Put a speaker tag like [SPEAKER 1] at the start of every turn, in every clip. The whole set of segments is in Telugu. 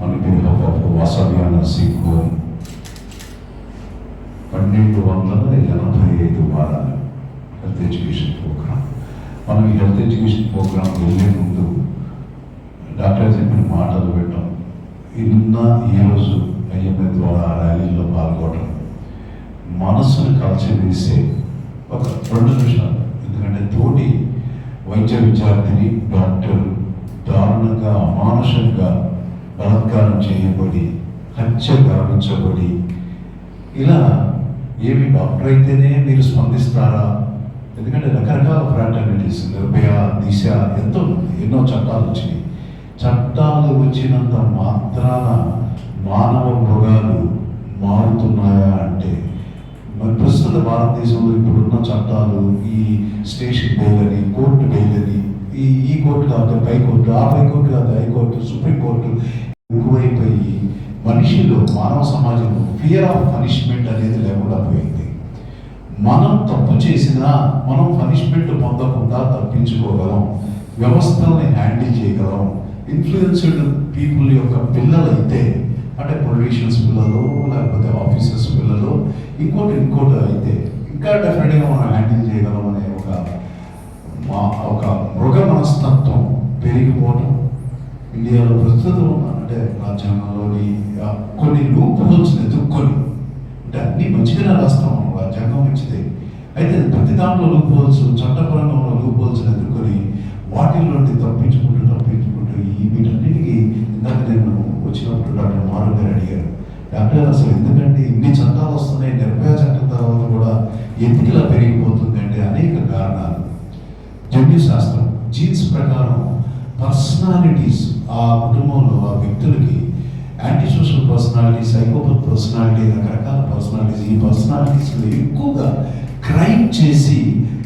[SPEAKER 1] on behalf of Vasavi Nursing Home 1285 వారాలు హెల్త్ ఎడ్యుకేషన్ ప్రోగ్రామ్. మనం ఈ హెల్త్ ఎడ్యుకేషన్ ప్రోగ్రామ్ వెళ్ళే ముందు డాక్టర్ చెప్పిన మాటలు పెట్టడం, ఈరోజు ఐఎంఏ ద్వారా ర్యాలీలో పాల్గొనడం మనస్సును కాల్చివేసే ఒక 2 నిమిషాలు. ఎందుకంటే తోటి వైద్య విద్యార్థిని డాక్టర్ దారుణంగా అమానుషంగా బలాత్కారం చేయబడి హత్య గావించబడి, ఇలా ఏమి డాక్టర్ అయితేనే మీరు స్పందిస్తారా? ఎందుకంటే రకరకాల ఫ్రాటర్నిటీస్, నిర్భయ, దిశ, ఎన్నో చట్టాలు వచ్చినాయి. చట్టాలు వచ్చినంత మాత్రాన మానవ మృగాలు మారుతున్నాయా అంటే, మరి ప్రస్తుత భారతదేశంలో ఇప్పుడున్న చట్టాలు ఈ స్టేషన్ బెయిల్ అని, కోర్టు బెయిల్ అని, ఈ కోర్టు కాదు పై కోర్టు, ఆ పై కోర్టు కాదు హైకోర్టు, సుప్రీంకోర్టు ఎక్కువైపోయి మనిషిలో, మానవ సమాజంలో ఫియర్ ఆఫ్ పనిష్మెంట్ అనేది లేకుండా పోయింది. మనం తప్పు చేసినా మనం పనిష్మెంట్ పొందకుండా తప్పించుకోగలం, వ్యవస్థల్ని హ్యాండిల్ చేయగలం. ఇన్ఫ్లుయెన్స్డ్ పీపుల్ యొక్క పిల్లలైతే, అంటే పొలిటీషియన్స్ పిల్లలు, లేకపోతే ఆఫీసర్స్ పిల్లలు, ఇంకోటి అయితే ఇంకా డెఫినెట్గా మనం హ్యాండిల్ చేయగలం అనే ఒక మృగ మనస్తత్వం పెరిగిపోవటం ఇండియాలో ప్రస్తుతం అంటే రాజ్యాంగంలోని కొన్ని లూప్ హోల్స్ని ఎదుర్కొని, అంటే అన్నీ మంచిగానే రాస్తాం, రాజ్యాంగం మంచిదే, అయితే ప్రతి దాంట్లో లూప్ హోల్స్, చట్టపరంగా ఉన్న లూప్ హోల్స్ని ఎదుర్కొని వాటిల్లోండి తప్పించుకుంటూ వీటన్నిటికీ ఇందాక నేను వచ్చినప్పుడు డాక్టర్ మారు గారు అడిగారు, డాక్టర్ అసలు ఎందుకంటే ఇన్ని చట్టాలు వస్తున్నాయి, నిర్భయ చట్టం తర్వాత కూడా ఎందుకు ఇలా పెరిగిపోతుంది అంటే అనేక కారణాలు. జన్యుశాస్త్రం, జీన్స్ ప్రకారం పర్సనాలిటీస్, ఆ కుటుంబంలో ఆ వ్యక్తులకి యాంటీ సోషల్ పర్సనాలిటీ, సైకోపత్ పర్సనాలిటీ, రకరకాల పర్సనాలిటీస్, ఈ పర్సనాలిటీస్లో ఎక్కువగా క్రైమ్ చేసి,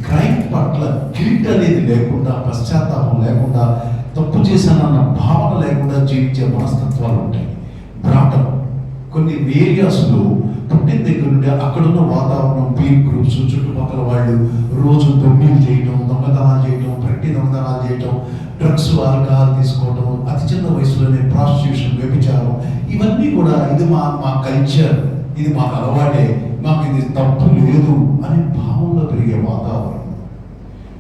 [SPEAKER 1] క్రైమ్ పట్ల గిల్ట్ అనేది లేకుండా, పశ్చాత్తాపం లేకుండా, తప్పు చేశానన్న భావన లేకుండా జీవించే మనస్తత్వాలు ఉంటాయి. బ్రాటం కొన్ని ఏరియాస్లో పుట్టిన దగ్గర నుండి అక్కడున్న వాతావరణం, పీర్ గ్రూప్స్, చుట్టుపక్కల వాళ్ళు రోజు దొంగలు చేయటం, దొంగతనాలు చేయటం, ప్రతి దొంగతనాలు చేయటం, డ్రగ్స్, ఆల్కహాల్ తీసుకోవటం, అతి చిన్న వయసులోనే ప్రాస్టిట్యూషన్, వ్యభిచారం, ఇవన్నీ కూడా ఇది మా కల్చర్, ఇది మాకు అలవాటే, మాకు ఇది తప్పు లేదు అనే భావంలో పెరిగే వాతావరణం.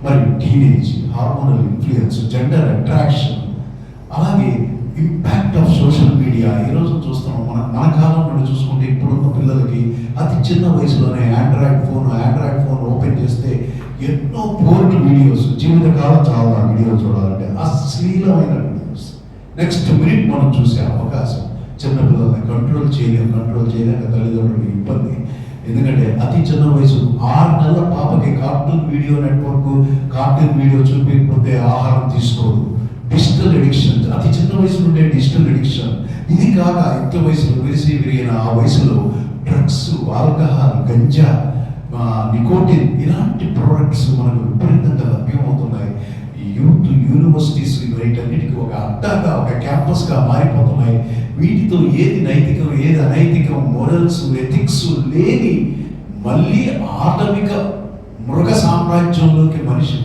[SPEAKER 1] మరి teenage, hormonal influence, gender attraction, అలాగే ఇంపాక్ట్ ఆఫ్ సోషల్ మీడియా. ఈరోజు చూస్తున్నాం, మన కాలం నుండి చూసుకుంటే ఇప్పుడున్న పిల్లలకి అతి చిన్న వయసులోనే ఆండ్రాయిడ్ ఫోన్ ఓపెన్ చేస్తే ఎన్నో పోర్న్ వీడియోస్, జీవితకాలం చాలా వీడియోలు చూడాలంటే అశ్లీలమైన వీడియోస్. నెక్స్ట్ మినిట్ మనం చూసే అవకాశం. చిన్నపిల్లల్ని కంట్రోల్ చేయలేక తల్లిదండ్రులకు ఇబ్బంది. ఎందుకంటే అతి చిన్న వయసు, 6 నెలల పాపకి కార్టూన్ వీడియో చూపించకపోతే ఆహారం తీసుకోదు. డిజిటల్ ఎడిక్షన్, అతి చిన్న వయసు నుండే డిజిటల్ ఎడిక్షన్. ఇది కాక యుక్త వయసులో విరిగిన ఆ వయసులో డ్రగ్స్, ఆల్కహాల్, గంజా, నికోటిన్, ఇలాంటి ప్రోడక్ట్స్ మనకు విపరీతంగా లభ్యమవుతున్నాయి. యూనివర్సిటీస్ వీటన్నిటికీ ఒక అడ్డాగా, ఒక క్యాంపస్గా మారిపోతున్నాయి. వీటితో ఏది నైతికం, ఏది అనైతికం, మొరల్స్, ఎథిక్స్ లేని మళ్ళీ ఆటవిక మృగ సామ్రాజ్యంలోకి మనిషి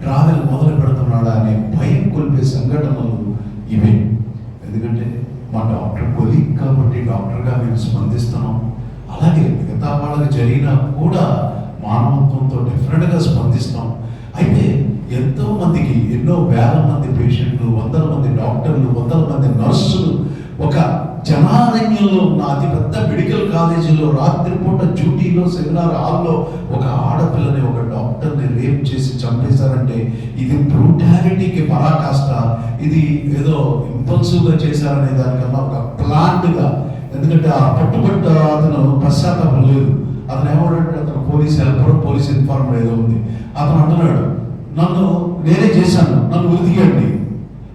[SPEAKER 1] ట్రావెల్ మొదలు పెడుతున్నాడా అనే భయం కొలిపే సంఘటనలు ఇవే. ఎందుకంటే మా డాక్టర్ కొలీగ్ కాబట్టి డాక్టర్గా మేము స్పందిస్తున్నాం. అలాగే మిగతా వాళ్ళకి జరిగినా కూడా మానవత్వంతో డెఫినెట్గా స్పందిస్తాం. అయితే ఎంతో మందికి, ఎన్నో వేల మంది పేషెంట్లు, వందల మంది డాక్టర్లు, వందల మంది నర్సులు ఒక జనారణ్యంలో ఉన్న అతిపెద్ద మెడికల్ కాలేజీలో రాత్రిపూట డ్యూటీలో, సెమినార్ హాల్లో ఒక ఆడపిల్లని, ఒక డాక్టర్ని రేప్ చేసి చంపేశారంటే ఇది బ్రూటాలిటీకి పరాకాష్ట. ఇది ఏదో ఇంపల్సివ్గా చేశారనే దానికన్నా ఒక ప్లాంట్గా. ఎందుకంటే ఆ పట్టుబట్ట అతను పశ్చాత్తాపం లేదు. అతను ఏమన్నాడంటే, అతను పోలీస్ హెల్పర్, పోలీస్ ఇన్ఫార్మర్ ఏదో ఉంది. అతను అంటున్నాడు, నేనే చేశాను, నన్ను ఉరిదిగండి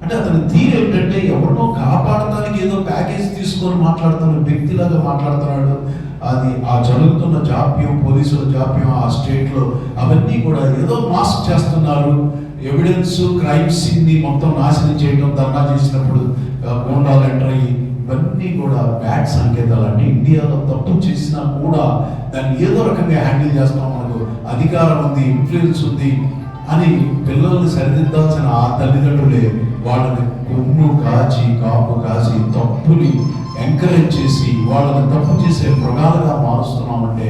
[SPEAKER 1] అంటే. అతని తీరు ఏంటంటే ఎవరినో కాపాడటానికి ఏదో ప్యాకేజ్ తీసుకొని మాట్లాడుతున్న వ్యక్తిలాగా మాట్లాడుతున్నాడు. అది ఆ జరుగుతున్న జాప్యం, పోలీసుల జాప్యం ఆ స్టేట్లో, అవన్నీ కూడా ఏదో మాస్క్ చేస్తున్నారు. ఎవిడెన్స్, క్రైమ్ సీన్ని మొత్తం నాశనం చేయడం, ధర్నా చేసినప్పుడు గోండాలు ఎంటర్ అయ్యి, ఇవన్నీ కూడా బ్యాడ్ సంకేతాలు. అంటే ఇండియాలో తప్పు చేసినా కూడా దాన్ని ఏదో రకంగా హ్యాండిల్ చేస్తాం, మనకు అధికారం ఉంది, ఇన్ఫ్లుయెన్స్ ఉంది అని పిల్లల్ని సరిదిద్దాల్సిన ఆ తల్లిదండ్రులే వాళ్ళని కొమ్ము కాచి దాచి కాపు కాసి తప్పుని ఎంకరేజ్ చేసి వాళ్ళని తప్పు చేసే మృగాలుగా మారుస్తున్నామంటే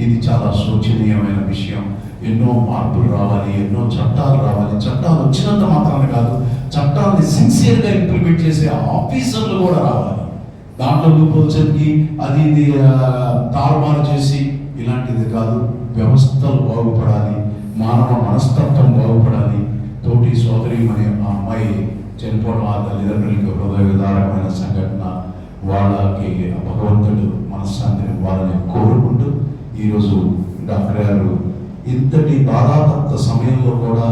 [SPEAKER 1] ఇది చాలా శోచనీయమైన విషయం. ఎన్నో మార్పులు రావాలి, ఎన్నో చట్టాలు రావాలి. చట్టాలు వచ్చినంత మాత్రాన కాదు, చట్టాన్ని సిన్సియర్గా ఇంప్లిమెంట్ చేసే ఆఫీసర్లు కూడా రావాలి. దాంట్లో రూపొందించి అది ఇది తారుమారు చేసి ఇలాంటిది కాదు. వ్యవస్థలు బాగుపడాలి, మానవ మనస్తత్వం బాగుపడాలి. తోటి సోదరి అనే ఆ అమ్మాయి చనిపోవడం ఆ తల్లిదండ్రులకి హృదయ విదారకమైన సంఘటన. వాళ్ళకి భగవంతుడు మనశ్శాంతిని ఇవ్వాలని కోరుకుంటూ ఈరోజు డాక్టర్ గారు ఇంతటి బాధాతప్త సమయంలో కూడా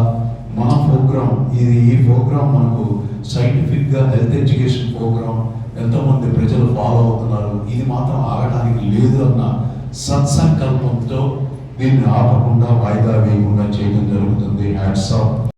[SPEAKER 1] మన ప్రోగ్రాం ఈ ప్రోగ్రాం మనకు సైంటిఫిక్గా హెల్త్ ఎడ్యుకేషన్ ప్రోగ్రాం ఎంతోమంది ప్రజలు ఫాలో అవుతున్నారు. ఇది మాత్రం ఆగడానికి లేదు అన్న సత్సంకల్పంతో దీన్ని ఆపకుండా వాయిదా వేయకుండా చేయడం జరుగుతుంది. Hats off.